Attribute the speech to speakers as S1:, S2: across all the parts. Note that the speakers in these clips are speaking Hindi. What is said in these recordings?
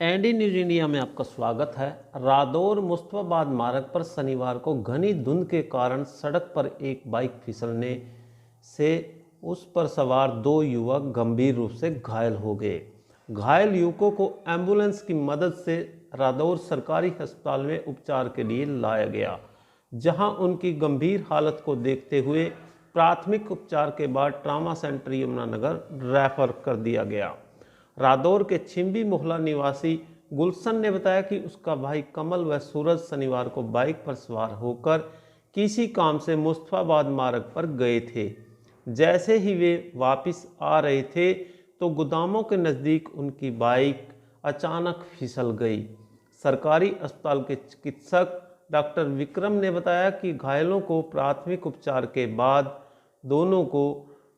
S1: एनडी न्यूज इंडिया में आपका स्वागत है। रादौर मुस्तफाबाद मार्ग पर शनिवार को घनी धुंध के कारण सड़क पर एक बाइक फिसलने से उस पर सवार दो युवक गंभीर रूप से घायल हो गए। घायल युवकों को एंबुलेंस की मदद से रादौर सरकारी अस्पताल में उपचार के लिए लाया गया, जहां उनकी गंभीर हालत को देखते हुए प्राथमिक उपचार के बाद ट्रामा सेंटर यमुनानगर रेफर कर दिया गया। रादौर के छिंबी मोहल्ला निवासी गुलशन ने बताया कि उसका भाई कमल व सूरज शनिवार को बाइक पर सवार होकर किसी काम से मुस्तफाबाद मार्ग पर गए थे। जैसे ही वे वापस आ रहे थे तो गोदामों के नज़दीक उनकी बाइक अचानक फिसल गई। सरकारी अस्पताल के चिकित्सक डॉक्टर विक्रम ने बताया कि घायलों को प्राथमिक उपचार के बाद दोनों को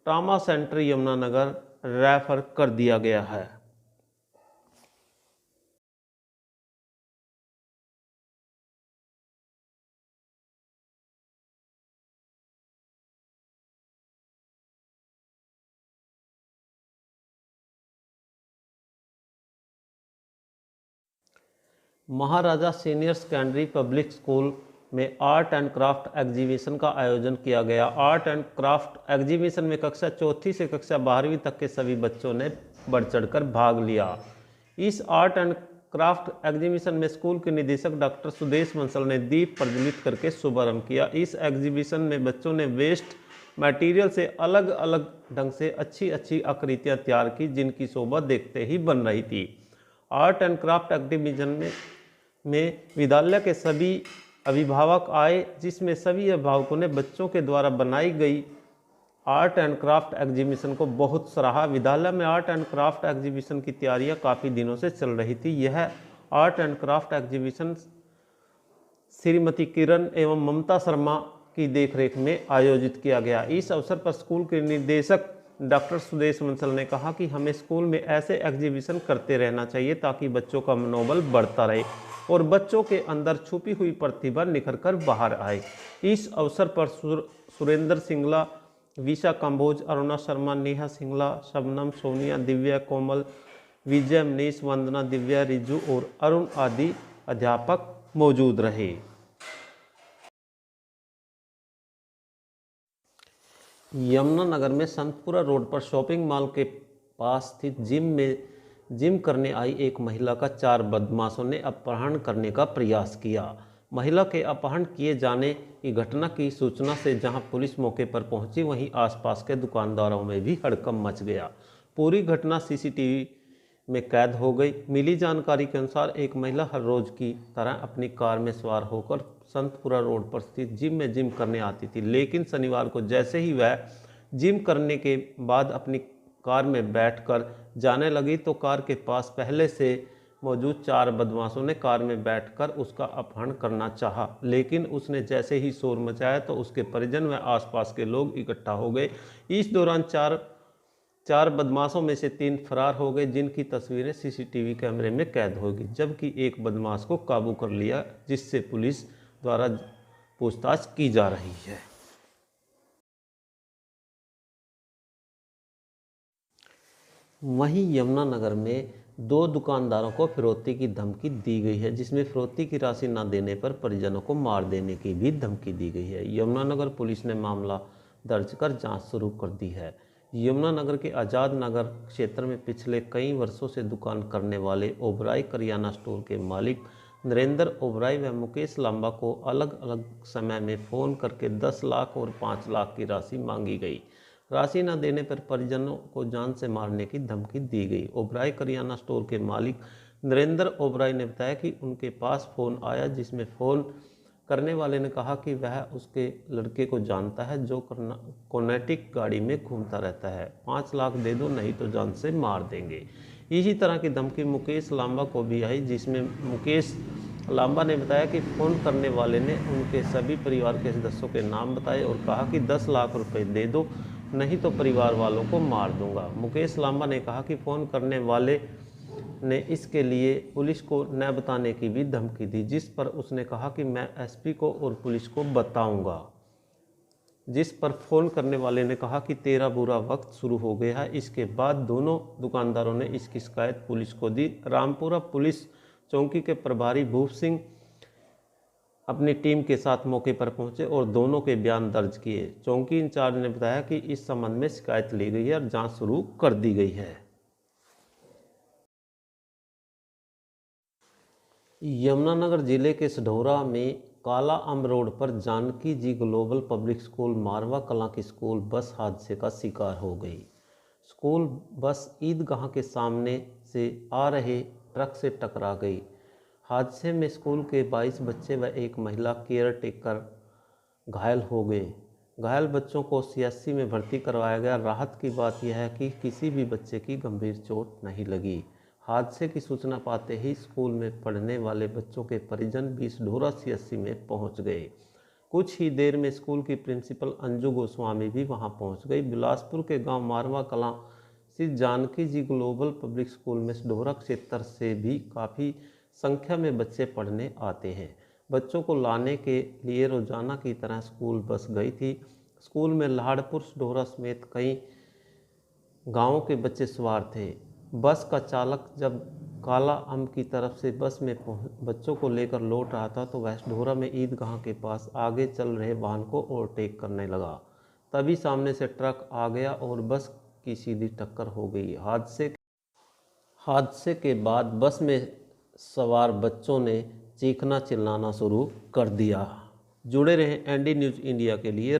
S1: ट्रामा सेंटर यमुनानगर रेफर कर दिया गया है। महाराजा सीनियर सेकेंडरी पब्लिक स्कूल में आर्ट एंड क्राफ्ट एग्जीबिशन का आयोजन किया गया। आर्ट एंड क्राफ्ट एग्जीबिशन में कक्षा चौथी से कक्षा 12वीं तक के सभी बच्चों ने बढ़ चढ़कर भाग लिया। इस आर्ट एंड क्राफ्ट एग्जीबिशन में स्कूल के निदेशक डॉक्टर सुदेश बंसल ने दीप प्रज्वलित करके शुभारंभ किया। इस एग्जीबिशन में बच्चों ने वेस्ट मटेरियल से अलग अलग ढंग से अच्छी अच्छी आकृतियाँ तैयार की, जिनकी शोभा देखते ही बन रही थी। आर्ट एंड क्राफ्ट एग्जीबिशन में विद्यालय के सभी अभिभावक आए, जिसमें सभी अभिभावकों ने बच्चों के द्वारा बनाई गई आर्ट एंड क्राफ्ट एग्जीबिशन को बहुत सराहा। विद्यालय में आर्ट एंड क्राफ्ट एग्जीबिशन की तैयारियां काफ़ी दिनों से चल रही थी। यह art and craft exhibition Shrimati Kiran एवं ममता शर्मा की देखरेख में आयोजित किया गया। इस अवसर पर स्कूल के निदेशक डॉक्टर सुदेश बंसल ने कहा कि हमें स्कूल में ऐसे एग्जीबिशन करते रहना चाहिए ताकि बच्चों का मनोबल बढ़ता रहे और बच्चों के अंदर छुपी हुई प्रतिभा निखर कर बाहर आए। इस अवसर पर सुरेंद्र सिंगला, विशा कंबोज, अरुणा शर्मा, नेहा सिंगला, शबनम, सोनिया, दिव्या, कोमल, विजय, मनीष, वंदना, दिव्या, रिजू और अरुण आदि अध्यापक मौजूद रहे। यमुनानगर में संतपुरा रोड पर शॉपिंग मॉल के पास स्थित जिम करने आई एक महिला का 4 बदमाशों ने अपहरण करने का प्रयास किया। महिला के अपहरण किए जाने की घटना की सूचना से जहां पुलिस मौके पर पहुंची, वहीं आसपास के दुकानदारों में भी हड़कंप मच गया। पूरी घटना सीसीटीवी में कैद हो गई। मिली जानकारी के अनुसार एक महिला हर रोज की तरह अपनी कार में सवार होकर संतपुरा रोड पर स्थित जिम में जिम करने आती थी, लेकिन शनिवार को जैसे ही वह जिम करने के बाद अपनी कार में बैठकर जाने लगी तो कार के पास पहले से मौजूद 4 बदमाशों ने कार में बैठकर उसका अपहरण करना चाहा, लेकिन उसने जैसे ही शोर मचाया तो उसके परिजन व आसपास के लोग इकट्ठा हो गए। इस दौरान चार बदमाशों में से 3 फरार हो गए, जिनकी तस्वीरें सीसीटीवी कैमरे में कैद होगी, जबकि एक बदमाश को काबू कर लिया, जिससे पुलिस द्वारा पूछताछ की जा रही है। वहीं यमुनानगर में 2 दुकानदारों को फिरौती की धमकी दी गई है, जिसमें फिरौती की राशि न देने पर परिजनों को मार देने की भी धमकी दी गई है। यमुनानगर पुलिस ने मामला दर्ज कर जांच शुरू कर दी है। यमुनानगर के आज़ाद नगर क्षेत्र में पिछले कई वर्षों से दुकान करने वाले ओबराय करियाना स्टोर के मालिक नरेंद्र ओबराय व मुकेश लांबा को अलग अलग समय में फ़ोन करके 10 लाख और 5 लाख की राशि मांगी गई। राशि न देने पर परिजनों को जान से मारने की धमकी दी गई। ओबराय करियाना स्टोर के मालिक नरेंद्र ओबराय ने बताया कि उनके पास फ़ोन आया, जिसमें फ़ोन करने वाले ने कहा कि वह उसके लड़के को जानता है जो कोनेटिक गाड़ी में घूमता रहता है, 5 लाख दे दो नहीं तो जान से मार देंगे। इसी तरह की धमकी मुकेश लांबा को भी आई, जिसमें मुकेश लांबा ने बताया कि फ़ोन करने वाले ने उनके सभी परिवार के सदस्यों के नाम बताए और कहा कि 10 लाख रुपए दे दो नहीं तो परिवार वालों को मार दूंगा। मुकेश लांबा ने कहा कि फ़ोन करने वाले ने इसके लिए पुलिस को न बताने की भी धमकी दी, जिस पर उसने कहा कि मैं एसपी को और पुलिस को बताऊंगा। जिस पर फ़ोन करने वाले ने कहा कि तेरा बुरा वक्त शुरू हो गया है। इसके बाद दोनों दुकानदारों ने इसकी शिकायत पुलिस को दी। रामपुरा पुलिस चौकी के प्रभारी भूप सिंह अपनी टीम के साथ मौके पर पहुंचे और दोनों के बयान दर्ज किए। चौकी इंचार्ज ने बताया कि इस संबंध में शिकायत ली गई है और जांच शुरू कर दी गई है। यमुनानगर जिले के सढौरा में काला अम्ब रोड पर जानकी जी ग्लोबल पब्लिक स्कूल मारवा कलां की स्कूल बस हादसे का शिकार हो गई। स्कूल बस ईदगाह के सामने से आ रहे ट्रक से टकरा गई। हादसे में स्कूल के 22 बच्चे व एक महिला केयर टेकर घायल हो गए। घायल बच्चों को सीएचसी में भर्ती करवाया गया। राहत की बात यह है कि किसी भी बच्चे की गंभीर चोट नहीं लगी। हादसे की सूचना पाते ही स्कूल में पढ़ने वाले बच्चों के परिजन भी सढौरा सीएचसी में पहुंच गए। कुछ ही देर में स्कूल की प्रिंसिपल अंजू गोस्वामी भी वहां पहुंच गई। बिलासपुर के गांव मारवा कलां स्थित जानकी जी ग्लोबल पब्लिक स्कूल में सढौरा क्षेत्र से भी काफ़ी संख्या में बच्चे पढ़ने आते हैं। बच्चों को लाने के लिए रोजाना की तरह स्कूल बस गई थी। स्कूल में लाहड़पुर सढौरा समेत कई गांवों के बच्चे सवार थे। बस का चालक जब काला अम्ब की तरफ से बस में बच्चों को लेकर लौट रहा था तो वह सढौरा में ईदगाह के पास आगे चल रहे वाहन को ओवरटेक करने लगा। तभी सामने से ट्रक आ गया और बस की सीधी टक्कर हो गई। हादसे के बाद बस में सवार बच्चों ने चीखना चिल्लाना शुरू कर दिया। जुड़े रहें एनडी न्यूज़ इंडिया के लिए।